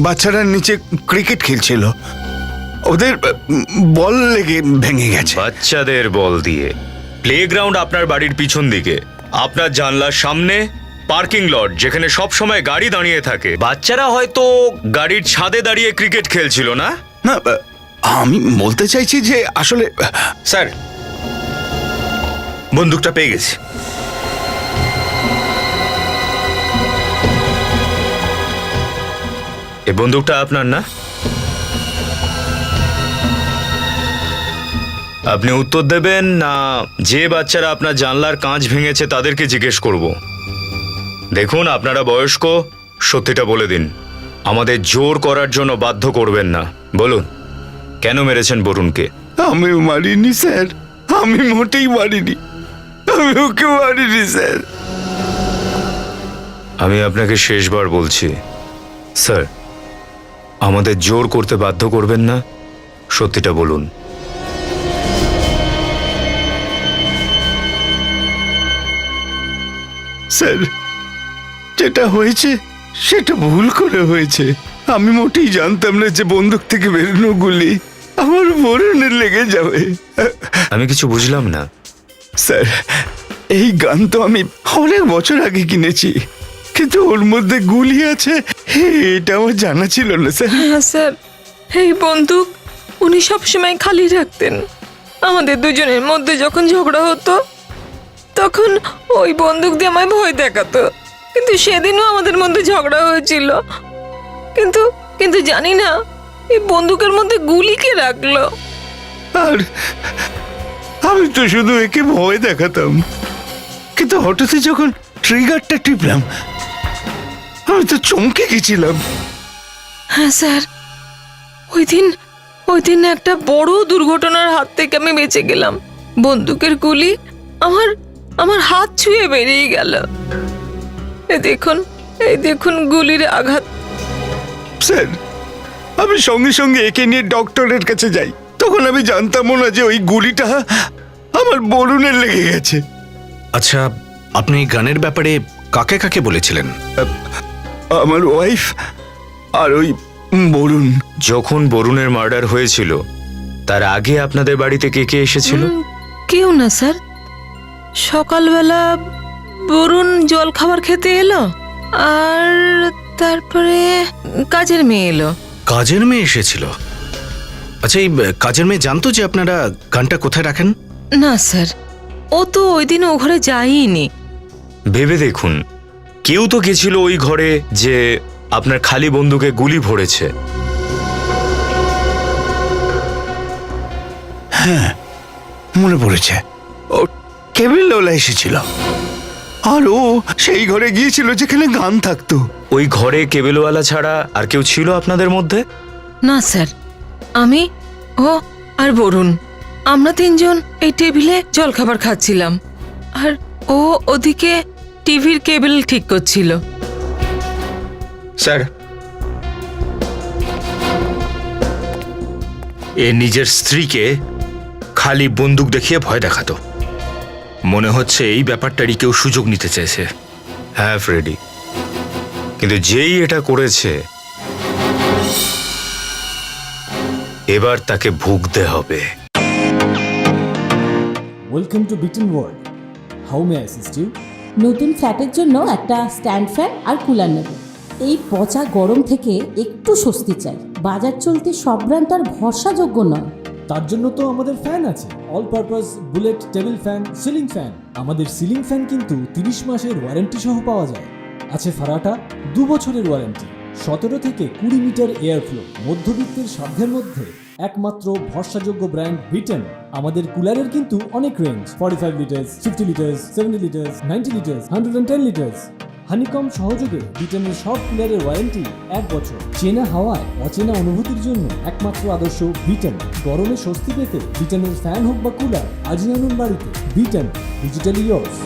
Speaker 10: বাচ্চারা নিচে ক্রিকেট খেলছিল, ওদের বল লেগে ভেঙে গেছে।
Speaker 12: বাচ্চাদের বল দিয়ে? প্লেগ্রাউন্ড আপনার বাড়ির পিছন দিকে, আপনার জানলার সামনে পার্কিং লট, যেখানে সব সময় গাড়ি দাঁড়িয়ে থাকে। বাচ্চারা হয়তো গাড়ির ছাদে দাঁড়িয়ে ক্রিকেট খেলছিল না?
Speaker 10: না, আমি বলতে চাইছি যে আসলে
Speaker 12: স্যার, বন্দুকটা পেয়ে গেছি। এই বন্দুকটা আপনার না? আপনি উত্তর দেবেন না যে বাচ্চারা আপনার জানলার কাঁচ ভেঙেছে তাদেরকে জিজ্ঞেস করব? দেখুন, আপনারা বয়স্ক, সত্যিটা বলে দিন। আমাদের জোর করার জন্য বাধ্য করবেন না। বলুন, কেন মেরেছেন বরুণকে?
Speaker 10: আমি মারিনি স্যার, আমি মোটেই মারিনি, আমি ওকে মারিনি স্যার।
Speaker 12: আমি আপনাকে শেষবার বলছি, স্যার আমাদের জোর করতে বাধ্য করবেন না, সত্যিটা বলুন।
Speaker 10: স্যার, যেটা হয়েছে সেটা ভুল করে হয়েছে। আমি মোটেই জানতাম না যে বন্দুক থেকে বেরোনো গুলি আমার বরুণের লেগে যাবে।
Speaker 12: আমি কিছু বুঝলাম না।
Speaker 10: স্যার, এই গান তো আমি অনেক বছর আগে কিনেছি, কিন্তু ওর মধ্যে গুলি আছে এটা আমার জানা ছিল না স্যার।
Speaker 9: হ্যাঁ স্যার, এই বন্দুক উনি সবসময় খালি রাখতেন। আমাদের দুজনের মধ্যে যখন ঝগড়া হতো তখন ওই বন্দুক দিয়ে আমায় ভয় দেখাতো। কিন্তু সেদিনও আমাদের মধ্যে ঝগড়া হয়েছিল, কিন্তু কিন্তু জানি না এই বন্দুকের মধ্যে গুলি কে রাখলো।
Speaker 10: আর আমি তো শুধু একে ভয় দেখাতাম, কিন্তু হঠাৎই যখন ট্রিগারটা টিপলাম আমি তো চমকে গেছিলাম।
Speaker 9: হ্যাঁ স্যার, ওই দিন একটা বড় দুর্ঘটনার হাত থেকে আমি বেঁচে গেলাম। বন্দুকের গুলি আমার হাত ছুঁয়ে বেরিয়ে গেল। এই দেখুন গুলির আঘাত।
Speaker 10: স্যার, আমি সঙ্গে সঙ্গে একে নিয়ে ডক্টরের কাছে যাই। তখন আমি জানতামও না যে ওই গুলিটা আমার বরুণের লেগে গেছে।
Speaker 1: আচ্ছা, আপনি গানের ব্যাপারে কাকে কাকে বলেছিলেন?
Speaker 10: আমার ওয়াইফ আর ওই বরুণ।
Speaker 12: যখন বরুণের মার্ডার হয়েছিল তার আগে আপনাদের বাড়িতে কে কে এসেছিল?
Speaker 9: কেউ না স্যার, সকালবেলা বরুণ জল খাবার খেতে এলো, আর তারপরে কাজের মেয়ে এলো।
Speaker 1: কাজের মেয়ে এসেছিল? আচ্ছা, এই কাজের মেয়ে জানতো যে আপনারা গানটা কোথায় রাখেন?
Speaker 9: না স্যার, ও তো ওই দিন ও ঘরে যায়নি।
Speaker 12: ভেবে দেখুন, কেউ তো গেছিল ওই ঘরে যে আপনার খালি বন্দুকে গুলি ভরেছে।
Speaker 10: হ্যাঁ, মনে পড়েছে, ও কেবিলওয়ালা এসেছিল, আর ও সেই ঘরে গিয়েছিল যেখানে গান থাকতো।
Speaker 12: ওই ঘরে কেবেলওয়ালা ছাড়া আর কেউ ছিল আপনাদের মধ্যে?
Speaker 9: না স্যার, আমি, ও আর বরুণ, আমরা তিনজন এই টেবিলে জলখাবার খাচ্ছিলাম, আর ও ওদিকে টিভির কেবল ঠিক করছিল।
Speaker 11: স্যার, এ নিজের স্ত্রীকে খালি বন্দুক দেখিয়ে ভয় দেখাতো। মনে হচ্ছে এই ব্যাপারটারই কেউ সুযোগ নিতে চেয়েছে।
Speaker 12: হ্যাঁ ফ্রেডি, কিন্তু যেই এটা করেছে এবার তাকে ভুগতে হবে।
Speaker 14: Welcome to bitten world. How may I assist you?
Speaker 15: নতুন ফ্ল্যাটের জন্য একটা স্ট্যান্ড ফ্যান আর কুলার নেব। এই পচা গরম থেকে একটু স্বস্তি চাই। বাজার চলতে সব ব্র্যান্ড তো আর ভরসাযোগ্য নয়।
Speaker 14: তার জন্য তো আমাদের ফ্যান আছে, all purpose bullet table fan, ceiling fan. আমাদের সিলিং ফ্যান কিন্তু 30 মাসের ওয়ারেন্টি সহ পাওয়া যায়। আছে ফারাটা 2 বছরের ওয়ারেন্টি, 17 থেকে 20 মিটার এয়ার ফ্লো, মধ্যবিত্তের সাধ্যের মধ্যে একমাত্র ভরসাযোগ্য ব্র্যান্ড বিটেন। আমাদের কুলারের কিন্তু অনেক range, 45 litres, 50 litres, 70 litres, 90 litres, 110 litres. Honeycomb সহযোগে বিটেনের সব কুলারের ওয়ারেন্টি 1 বছর। চেনা হাওয়ায় অচেনা অনুভূতির জন্য একমাত্র আদর্শ বিটেন। গরমে স্বস্তি পেতে বিটেনের ফ্যান হোক বা কুলার আজই আনুন বাড়িতে। Beaten, digitally years.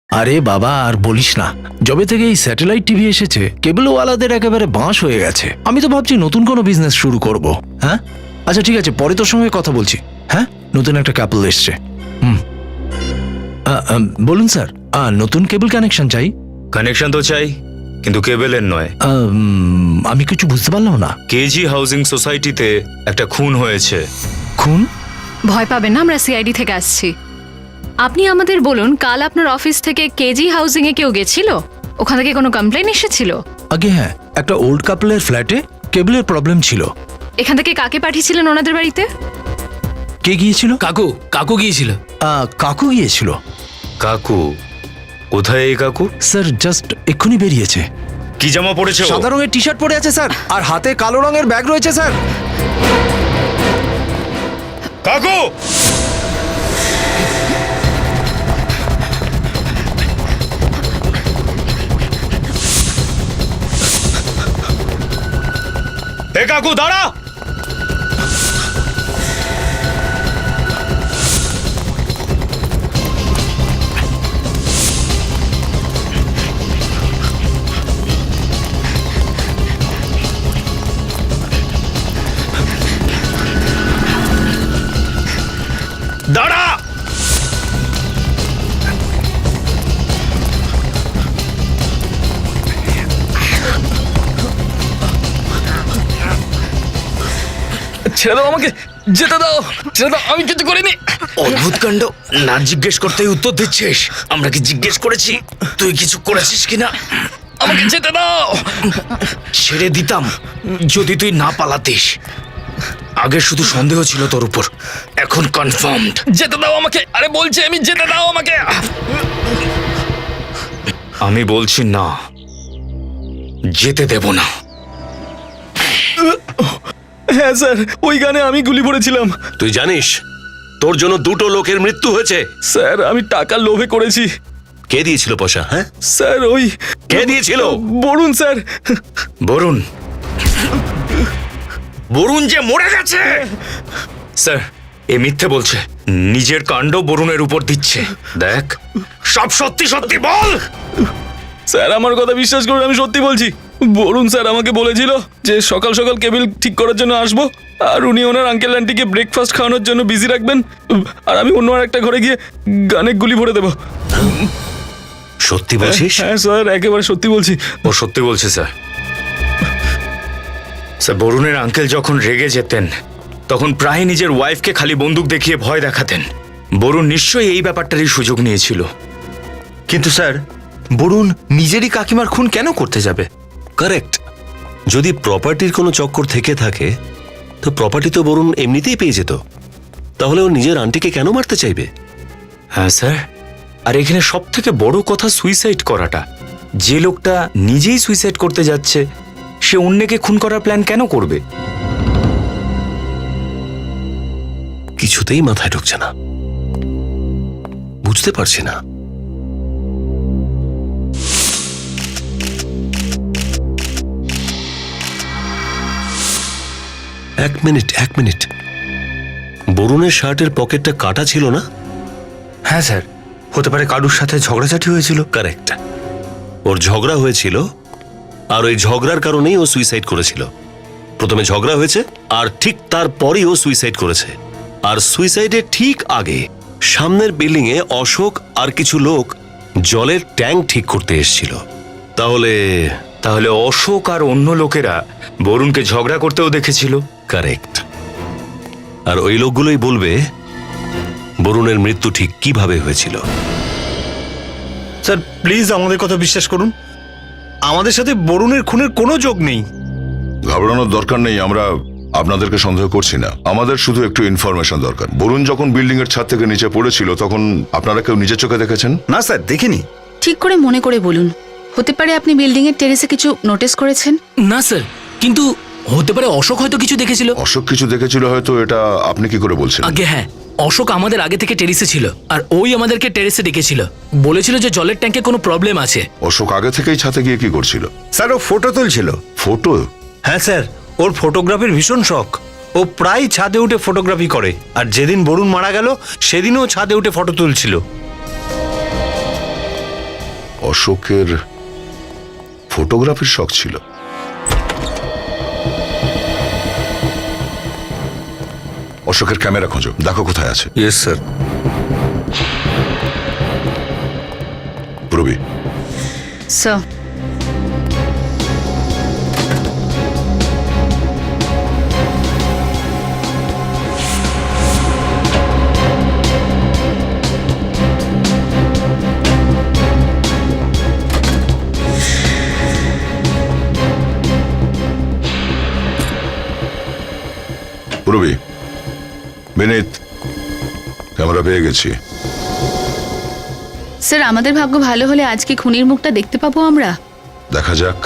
Speaker 16: আরে বাবা, আর বলিস না, যবে থেকে এই স্যাটেলাইট টিভি এসেছে কেবলওয়ালাদের একেবারে বাঁশ হয়ে গেছে। আমি তো ভাবছি নতুন কোনো বিজনেস শুরু করব। হ্যাঁ, আচ্ছা ঠিক আছে, পরে তোর সঙ্গে কথা বলছি। হ্যাঁ, নতুন একটা কাপল এসছে। বলুন স্যার, নতুন কেবল কানেকশন চাই।
Speaker 12: কানেকশন তো চাই, কিন্তু কেবলের নয়।
Speaker 16: আমি কিছু বুঝতে পারলাম না।
Speaker 12: কেজি হাউজিং সোসাইটিতে একটা খুন হয়েছে।
Speaker 16: খুন?
Speaker 2: ভয় পাবেন না, আমরা সিআইডি থেকে আসছি। আপনি আমাদের বলুন, কাল আপনার অফিস থেকে কেজি হাউজিং এ কেউ গেছিল? ওখান থেকে কোনো কমপ্লেন এসেছিল?
Speaker 16: আগে হ্যাঁ, একটা ওল্ড কাপলের ফ্ল্যাটে কেবলের প্রবলেম ছিল।
Speaker 2: এখান থেকে কাকে পাঠিয়েছিলেন ওনাদের বাড়িতে?
Speaker 16: কে গিয়েছিল?
Speaker 3: কাকু গিয়েছিল।
Speaker 16: কাকু গিয়েছিল?
Speaker 12: কাকু? কোথায় এই কাকু?
Speaker 16: স্যার, জাস্ট এক্ষুনি বেরিয়েছে।
Speaker 12: কি জামা পরেছে?
Speaker 16: সাদা রঙের টি শার্ট পরে আছে স্যার, আর হাতে কালো রঙের ব্যাগ রয়েছে স্যার।
Speaker 12: কাকু! এ কাকু দাঁড়া!
Speaker 4: ছেড়ে দাও আমাকে, যেতে দাও, ছেড়ে দাও, আমি কিছু করিনি।
Speaker 1: অদ্ভুত কাণ্ড, না জিজ্ঞেস করতেই উত্তর দিচ্ছিস। আমরা কি জিজ্ঞেস করেছি তুই কিছু করেছিস কিনা?
Speaker 4: আমাকে যেতে দাও।
Speaker 1: ছেড়ে দিতাম যদি তুই না পালাতিস। আগে শুধু সন্দেহ ছিল তোর উপর, এখন কনফার্মড।
Speaker 4: যেতে দাও আমাকে, আরে বলছি আমি, যেতে দাও আমাকে।
Speaker 12: আমি বলছি না,
Speaker 1: যেতে দেব না।
Speaker 4: হ্যাঁ স্যার, ওই গানে আমি গুলি পড়েছিলাম।
Speaker 7: তুই জানিস তোর জন্য দুটো লোকের মৃত্যু হয়েছে।
Speaker 4: স্যার আমি টাকার লোভে করেছি।
Speaker 7: কে দিয়েছিল পয়সা? হ্যাঁ
Speaker 4: স্যার ওই
Speaker 7: কে দিয়েছিল?
Speaker 4: বরুণ স্যার।
Speaker 1: বরুণ? বরুণ যে মরে গেছে।
Speaker 12: স্যার এ মিথ্যে বলছে, নিজের কাণ্ড বরুণের উপর দিচ্ছে। দেখ,
Speaker 1: সব সত্যি সত্যি বল।
Speaker 4: স্যার আমার কথা বিশ্বাস করুন, আমি সত্যি বলছি। বরুণ স্যার আমাকে বলেছিল যে সকাল সকাল কেবিল ঠিক করার জন্য আসবো, আর উনি ওনার আঙ্কেল আন্টিকে ব্রেকফাস্ট খাওয়ানোর জন্য বিজি রাখবেন, আর আমি অন্য আর একটা ঘরে গিয়ে গানে গুলি ভরে দেবো।
Speaker 7: সত্যি বলছিস?
Speaker 4: হ্যাঁ স্যার, একেবারে সত্যি বলছি।
Speaker 12: ও সত্যি বলছে স্যার। স্যার বরুণের আঙ্কেল যখন রেগে যেতেন তখন প্রায় নিজের ওয়াইফকে খালি বন্দুক দেখিয়ে ভয় দেখাতেন। বরুণ নিশ্চয়ই এই ব্যাপারটারই সুযোগ নিয়েছিল।
Speaker 11: কিন্তু স্যার, বরুণ নিজেরই কাকিমার খুন কেন করতে যাবে?
Speaker 7: কারেক্ট। যদি প্রপার্টির কোনো চক্কর থেকে থাকে তো প্রপার্টি তো বরুণ এমনিতেই পেয়ে যেত, তাহলে ও নিজের আন্টিকে কেন মারতে চাইবে?
Speaker 12: হ্যাঁ স্যার, আর এখানে সব থেকে বড় কথা সুইসাইড করাটা। যে লোকটা নিজেই সুইসাইড করতে যাচ্ছে সে অন্যকে খুন করার প্ল্যান কেন করবে?
Speaker 7: কিছুতেই মাথায় ঢুকছে না, বুঝতে পারছি না। এক মিনিট, বরুণের শার্টের পকেটটা কাটা ছিল না?
Speaker 11: হ্যাঁ স্যার, হতে পারে কারুর সাথে ঝগড়াঝাটি হয়েছিল।
Speaker 7: কারেক্ট, ওর ঝগড়া হয়েছিল, আর ওই ঝগড়ার কারণেই ও সুইসাইড করেছিল। প্রথমে ঝগড়া হয়েছে, আর ঠিক তারপরই ও সুইসাইড করেছে। আর সুইসাইডের ঠিক আগে সামনের বিল্ডিং এ অশোক আর কিছু লোক জলের ট্যাঙ্ক ঠিক করতে এসেছিল।
Speaker 12: তাহলে অশোক আর অন্য লোকেরা বরুণকে ঝগড়া করতেও দেখেছিল।
Speaker 7: কারেক্ট। আর ওই লোকগুলোই বলবে বরুণের মৃত্যু ঠিক কিভাবে হয়েছিল।
Speaker 11: স্যার প্লিজ আমাদের কথা বিশ্বাস করুন, আমাদের সাথে বরুণের খুনের কোনো যোগ নেই।
Speaker 5: ঘাবড়ানোর দরকার নেই, আমরা আপনাদেরকে সন্দেহ করছি না। আমাদের শুধু একটু ইনফরমেশন দরকার। বরুণ যখন বিল্ডিং এর ছাদ থেকে নিচে পড়েছিল তখন আপনারা কেউ নিজের চোখে দেখেছেন?
Speaker 11: না স্যার, দেখিনি।
Speaker 8: ঠিক করে মনে করে বলুন, হতে পারে আপনি বিল্ডিং এর টেরেসে কিছু নোটিস করেছেন?
Speaker 3: না স্যার, কিন্তু হতে পারে অশোক হয়তো কিছু দেখেছিল।
Speaker 5: অশোক কিছু দেখেছিল হয়তো, এটা আপনি কি করে বলছেন?
Speaker 3: আগে হ্যাঁ, অশোক আমাদের আগে থেকে টেরেসে ছিল, আর ওই আমাদেরকে টেরেসে ডেকেছিল, বলেছিল যে জলের ট্যাঙ্কে কোনো প্রবলেম আছে।
Speaker 5: অশোক আগে থেকেই ছাদে গিয়ে কি করছিল?
Speaker 11: স্যার ও ফটো তুলছিল।
Speaker 5: ফটো?
Speaker 11: হ্যাঁ স্যার, ওর ফটোগ্রাফির ভীষণ শখ। ও প্রায় ছাদে উঠে ফটোগ্রাফি করে, আর যেদিন বরুণ মারা গেল সেদিনও ছাদে উঠে ফটো তুলছিল।
Speaker 5: অশোকের ফটোগ্রাফির শখ ছিল? অশোকের ক্যামেরা খোঁজো, দেখো কোথায় আছে।
Speaker 7: Yes sir.
Speaker 5: Probi.
Speaker 8: Sir
Speaker 5: Probi, Binit, camera পেয়ে গেছি।
Speaker 8: স্যার আমাদের ভাগ্য ভালো হলে আজকে খুনির মুখটা দেখতে পাবো আমরা।
Speaker 5: দেখা যাক।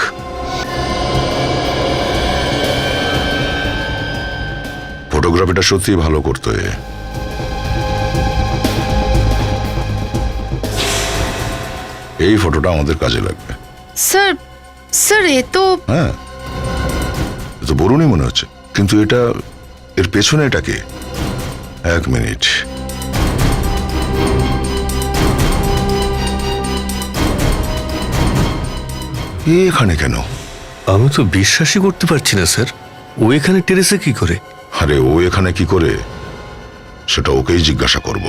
Speaker 5: ফটোগ্রাফিটা সত্যি ভালো করতে। এই ফটোটা আমাদের কাজে লাগবে।
Speaker 8: স্যার স্যার এ তো
Speaker 5: হ্যাঁ, এ তো বরুণই মনে হচ্ছে, কিন্তু এটা এর পেছনে এটা কে? এক মিনিট, এখানে কেন?
Speaker 7: আমি তো বিশ্বাসই করতে পারছি না স্যার, ও এখানে টেরেসে কি করে?
Speaker 5: আরে ও এখানে কি করে সেটা ওকেই জিজ্ঞাসা করব।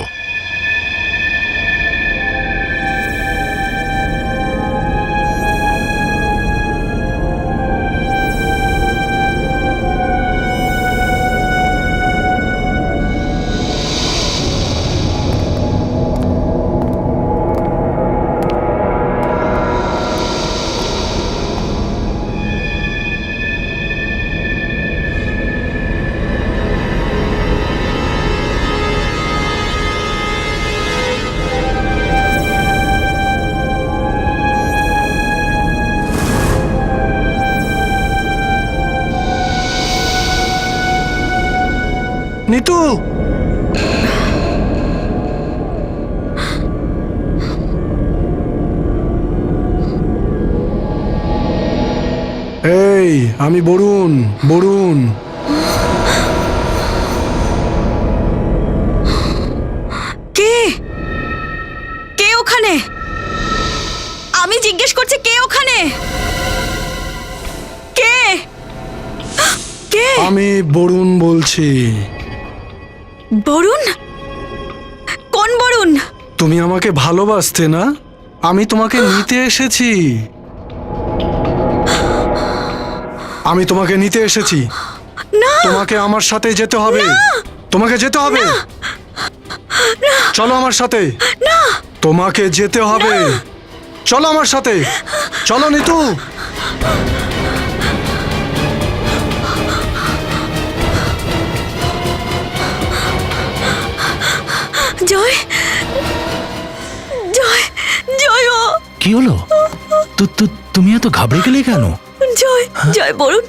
Speaker 11: নিতু
Speaker 10: এই আমি বরুণ বরুণ
Speaker 6: কে কে ওখানে? আমি জিজ্ঞেস করছি কে ওখানে? কে কে?
Speaker 10: আমি বরুণ বলছি।
Speaker 6: বরুণ? কোন বরুণ?
Speaker 10: তুমি আমাকে ভালোবাসতে না? আমি তোমাকে নিতে এসেছি। আমি তোমাকে নিতে এসেছি।
Speaker 6: না,
Speaker 10: তোমাকে আমার সাথে যেতে হবে। তোমাকে যেতে হবে। চলো আমার সাথে।
Speaker 6: না,
Speaker 10: তোমাকে যেতে হবে। চলো আমার সাথে। চলো নিতু।
Speaker 6: জয় জয় জয় ও
Speaker 16: কি হলো? তুমি এত ঘাবড়ে গেলে কেন?
Speaker 6: জয় জয় বরুণ,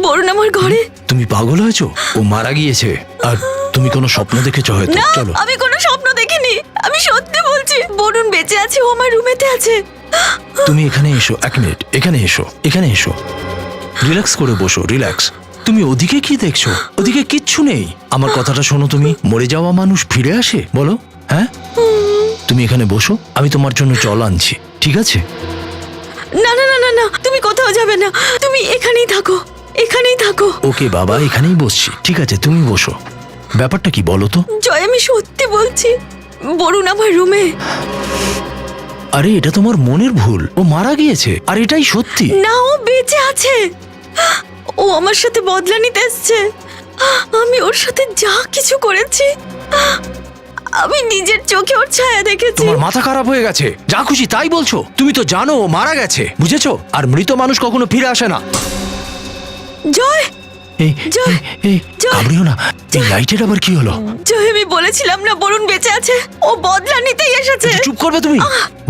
Speaker 6: বরুণ আমার ঘরে।
Speaker 16: তুমি পাগল হয়েছো? ও মারা গিয়েছে আর তুমি কোনো স্বপ্ন দেখেছো হয়তো।
Speaker 6: না,
Speaker 16: চলো।
Speaker 6: আমি কোনো স্বপ্ন দেখিনি, আমি সত্যি বলছি। বরুণ বেঁচে আছে, ও আমার রুমেতে আছে।
Speaker 16: তুমি এখানে এসো, এক মিনিট। এখানে এসো, এখানে এসো। রিল্যাক্স করে বসো, রিল্যাক্স। তুমি ওদিকে কি দেখছো? ওদিকে কিচ্ছু নেই। আমার কথাটা শোনো, তুমি মরে যাওয়া মানুষ ফিরে আসে বলো? হ্যাঁ, তুমি এখানে বসো, আমি তোমার জন্য জল আনছি, ঠিক আছে?
Speaker 6: না না না না না, তুমি কোথাও যাবে না, তুমি এখানেই থাকো, এখানেই থাকো।
Speaker 16: ওকে বাবা, এখানেই বসছি, ঠিক আছে? তুমি বসো। ব্যাপারটা কি বলো তো?
Speaker 6: জয়, আমি সত্যি বলছি, বরুণ আমার রুমে।
Speaker 16: আরে এটা তোমার মনের ভুল, ও মারা গিয়েছে আর এটাই সত্যি।
Speaker 6: না, ও বেঁচে আছে, ও আমার সাথে বদলা নিতে এসছে। আমি ওর সাথে যা কিছু করেছি, আমি নিজের চোখে ওর ছায়া দেখেছি।
Speaker 16: তোমার মাথা খারাপ হয়ে গেছে, যা খুশি তাই বলছো। তুমি তো জানো ও মারা গেছে, বুঝেছো? আর মৃত মানুষ কখনো ফিরে আসে না।
Speaker 6: জয়
Speaker 16: এই
Speaker 6: জয়
Speaker 16: এই
Speaker 6: জয়।
Speaker 16: ঘাবড়িও না। এই লাইটের আবার কি হলো?
Speaker 6: জয়, আমি বলেছিলাম না বরুণ বেঁচে আছে, ও বদলা নিতেই এসেছে।
Speaker 16: একটু চুপ করবে তুমি?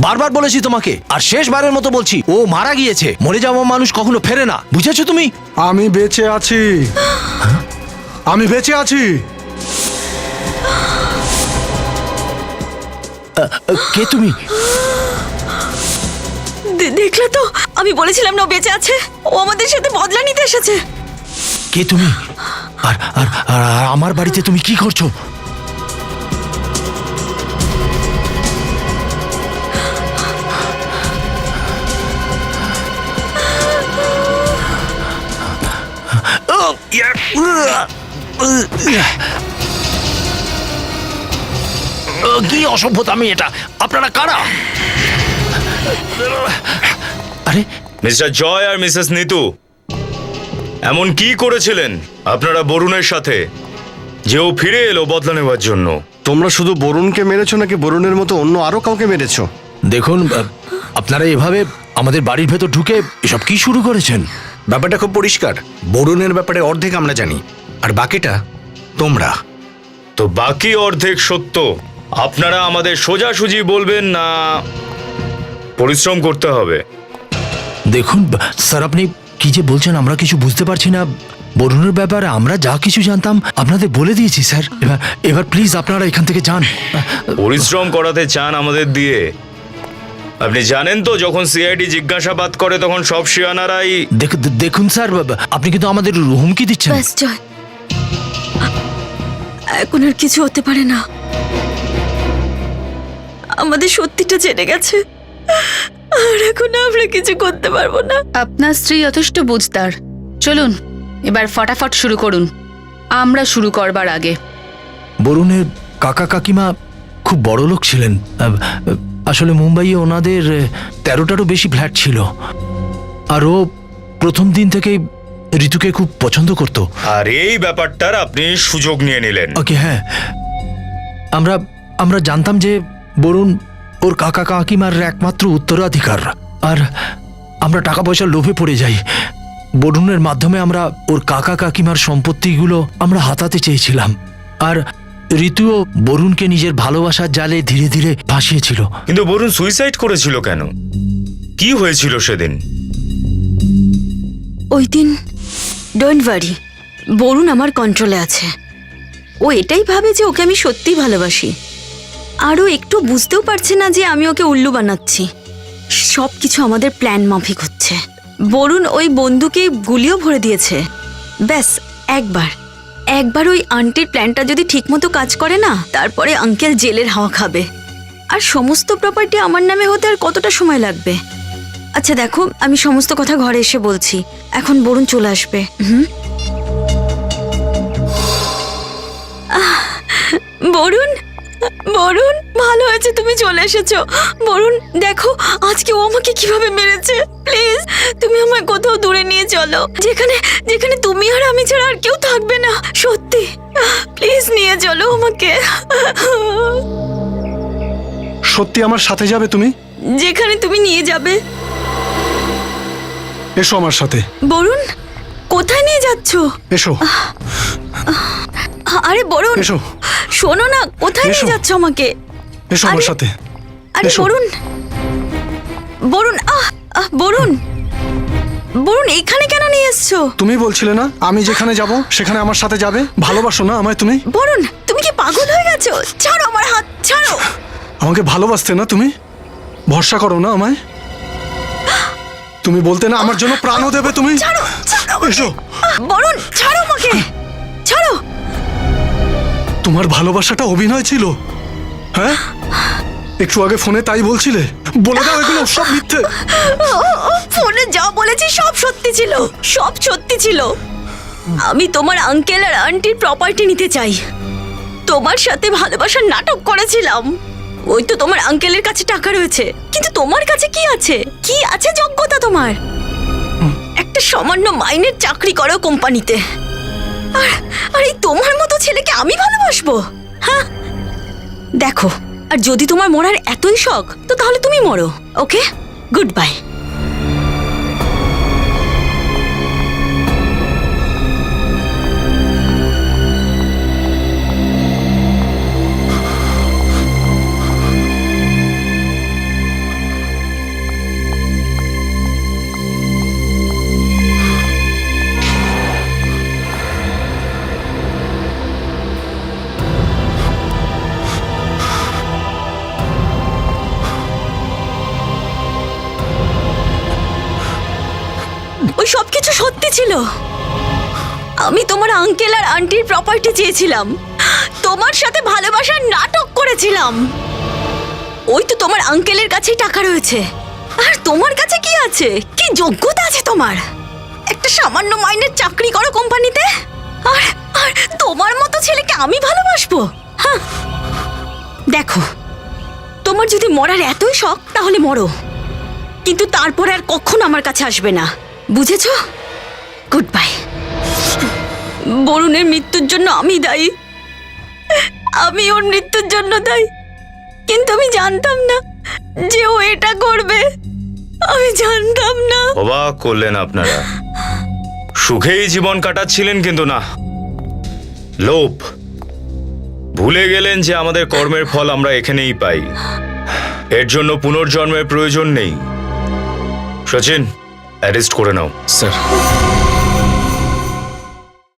Speaker 16: বারবার বলেছি তোমাকে, আর শেষবারের মতো বলছি, ও মারা গিয়েছে। মরে যাওয়া মানুষ কখনো ফেরে না, বুঝেছো তুমি?
Speaker 10: আমি বেঁচে আছি, আমি বেঁচে আছি।
Speaker 16: কে তুমি?
Speaker 6: দেখলে তো, আমি বলেছিলাম না ও বেঁচে আছে, ও আমাদের সাথে বদলা নিতে এসেছে।
Speaker 16: কে তুমি? আর আর আর আমার বাড়িতে তুমি কি করছো? কি অসভ্যতা! আমি এটা, আপনারা কারা? আরে
Speaker 12: মিস্টার জয় আর মিসেস নিতু এমন কি করেছিলেন আপনারা বরুণের সাথে যে ও ফিরে এলো বদলা নেওয়ার জন্য?
Speaker 11: তোমরা শুধু বরুণকে মেরেছো নাকি বরুণের মতো অন্য আরো কাউকে মেরেছো?
Speaker 16: দেখুন, আপনারা এভাবে আমাদের বাড়ির ভেতর ঢুকে এসব কি শুরু করেছেন?
Speaker 1: ব্যাপারটা খুব পরিষ্কার। বরুণের ব্যাপারে অর্ধেক আমরা জানি, আর বাকিটা তোমরা।
Speaker 12: তো বাকি অর্ধেক সত্য আপনারা আমাদের সোজাসুজি বলবেন না পরিশ্রম করতে হবে?
Speaker 16: দেখুন স্যার, আপনি কি যে বলছেন আমরা কিছু বুঝতে পারছি না। বরুণের ব্যাপারে আমরা যা কিছু জানতাম আপনাদের বলে দিয়েছি স্যার। এবার প্লিজ আপনারা এখান থেকে যান।
Speaker 12: পরিশ্রম করাতে চান আমাদের দিয়ে? আপনি জানেন তো যখন সিআইডি জিজ্ঞাসাবাদ করে তখন সব শিয়ানারাই।
Speaker 16: দেখুন স্যার, আপনি কিন্তু আমাদের হুমকি দিচ্ছেন।
Speaker 6: ব্যাস জয়, এখন আর কিছু হতে পারে না। আমাদের সত্যিটা জেনে গেছে, আর এখন আমরা কিছু করতে পারবো না।
Speaker 8: আপনার স্ত্রী যথেষ্ট বুঝদার। চলুন এবার ফটাফট শুরু করুন, আমরা শুরু করবার আগে।
Speaker 16: বরুণের কাকা কাকিমা খুব বড় লোক ছিলেন। আসলে মুম্বাইয়ে ওনাদের 13টারও বেশি ফ্ল্যাট ছিল, আর ও প্রথম দিন থেকেই ঋতুকে খুব পছন্দ করত।
Speaker 12: আর এই ব্যাপারটার আপনি সুযোগ নিয়ে নিলেন।
Speaker 16: ওকে, হ্যাঁ, আমরা জানতাম যে বরুণ ওর কাকা কাকিমার একমাত্র উত্তরাধিকার, আর আমরা টাকা পয়সার লোভে পড়ে যাই। বরুণের মাধ্যমে আমরা ওর কাকা কাকিমার সম্পত্তিগুলো আমরা হাতাতে চেয়েছিলাম, আর ঋতুও বরুণকে নিজের ভালোবাসার জালে ধীরে ধীরে ফাঁসিয়েছিল।
Speaker 12: কিন্তু বরুণ সুইসাইড করেছিল কেন? কি হয়েছিল সেদিন?
Speaker 6: ওই দিন, ডোন্ট ওয়ারি, বরুণ আমার কন্ট্রোলে আছে। ও এটাই ভাবে যে ওকে আমি সত্যিই ভালোবাসি। আর ও একটু বুঝতেও পারছে না যে আমি ওকে উল্লু বানাচ্ছি। সব কিছু আমাদের প্ল্যান মাফিক হচ্ছে। বরুণ ওই বন্ধুকে গুলিও ভরে দিয়েছে। ব্যাস একবার ওই আন্টির প্ল্যানটা যদি ঠিকমতো কাজ করে না, তারপরে আঙ্কেল জেলের হাওয়া খাবে। আর সমস্ত প্রপার্টি আমার নামে হতে আর কতটা সময় লাগবে? আচ্ছা দেখো, আমি সমস্ত কথা ঘরে এসে বলছি। এখন বরুণ চলে আসবে। বরুণ, বরুণ, ভালো হয়েছে তুমি চলে এসেছো। বরুণ দেখো আজকে ও আমাকে কিভাবে মেরেছে। প্লিজ তুমি আমায় কোথাও দূরে নিয়ে চলো, যেখানে যেখানে তুমি আর আমি ছাড়া আর কেউ থাকবে না। সত্যি প্লিজ নিয়ে চলো আমাকে।
Speaker 11: সত্যি আমার সাথে যাবে তুমি?
Speaker 6: যেখানে তুমি নিয়ে যাবে।
Speaker 11: এসো আমার সাথে।
Speaker 6: বরুণ কোথায় নিয়ে যাচ্ছো?
Speaker 11: এসো।
Speaker 6: আরে বরুণ
Speaker 11: এসো।
Speaker 6: শোনো না, কোথায় নিয়ে যাচ্ছ আমাকে?
Speaker 11: এসো আমার সাথে।
Speaker 6: আরে বরুণ, বরুণ, বরুণ, বরুণ এখানে কেন নিয়ে এসছো?
Speaker 11: তুমি বলছিলে না আমি যেখানে যাব সেখানে আমার সাথে যাবে? ভালোবাসো না আমায় তুমি?
Speaker 6: বরুণ তুমি কি পাগল হয়ে গেছো? ছাড়ো আমার হাত, ছাড়ো।
Speaker 11: আমাকে ভালোবাসতে না তুমি? ভরসা করো না আমায়? তুমি বলতে না আমার জন্য প্রাণও দেবে তুমি?
Speaker 6: ছাড়ো, ছাড়ো।
Speaker 11: এসো।
Speaker 6: বরুণ ছাড়ো আমাকে, ছাড়ো।
Speaker 11: তোমার ভালোবাসাটা অভিনয় ছিল, হ্যাঁ? একটু আগে ফোনে তাই বলছিলে। বলে দাও এগুলো সব মিথ্যে।
Speaker 6: ফোনে যা বলেছি সব সত্যি ছিল, সব সত্যি ছিল। আমি তোমার আঙ্কেল আর আন্টির প্রপার্টি নিতে চাই। তোমার সাথে ভালোবাসার নাটক করেছিলাম। ওই তো তোমার আঙ্কেলের কাছে টাকা রয়েছে, কিন্তু তোমার কাছে কি আছে? কি আছে যোগ্যতা তোমার? একটা সামান্য মাইনের চাকরি করো কোম্পানিতে। আর এই তোমার মতো ছেলেকে আমি ভালোবাসবো? হ্যাঁ দেখো, আর যদি তোমার মরার এতই শখ তো তাহলে তুমি মরো। ওকে, গুড বাই। ওই সব কিছু সত্যি ছিল। আমি তোমার আঙ্কেল আর আন্টির প্রপার্টি চেয়েছিলাম, তোমার সাথে ভালোবাসার নাটক করেছিলাম। ওই তো তোমার আঙ্কেলের কাছেই টাকা রয়েছে। আর তোমার কাছে কি আছে? কি যোগ্যতা আছে তোমার? একটা সামান্য মাইনের চাকরি করো কোম্পানিতে। আর আর তোমার মতো ছেলেকে আমি ভালোবাসবো? হ্যাঁ দেখো, তোমার যদি মরার এতই শখ তাহলে মরো, কিন্তু তারপরে আর কখনো আমার কাছে আসবে না, বুঝেছো? Good bye. বরুণের মৃত্যুর জন্য আমি দায়ী, আমি ওর মৃত্যুর জন্য দায়ী, কিন্তু আমি জানতাম না যে ও এটা করবে। আমি জানতাম না।
Speaker 12: অবাক করলেন আপনারা। সুখেই জীবন কাটাচ্ছিলেন, কিন্তু না, লোভ। ভুলে গেলেন যে আমাদের কর্মের ফল আমরা এখানেই পাই। এর জন্য পুনর্জন্মের প্রয়োজন নেই। সচিন, অ্যারেস্ট করে নাও।
Speaker 1: স্যার।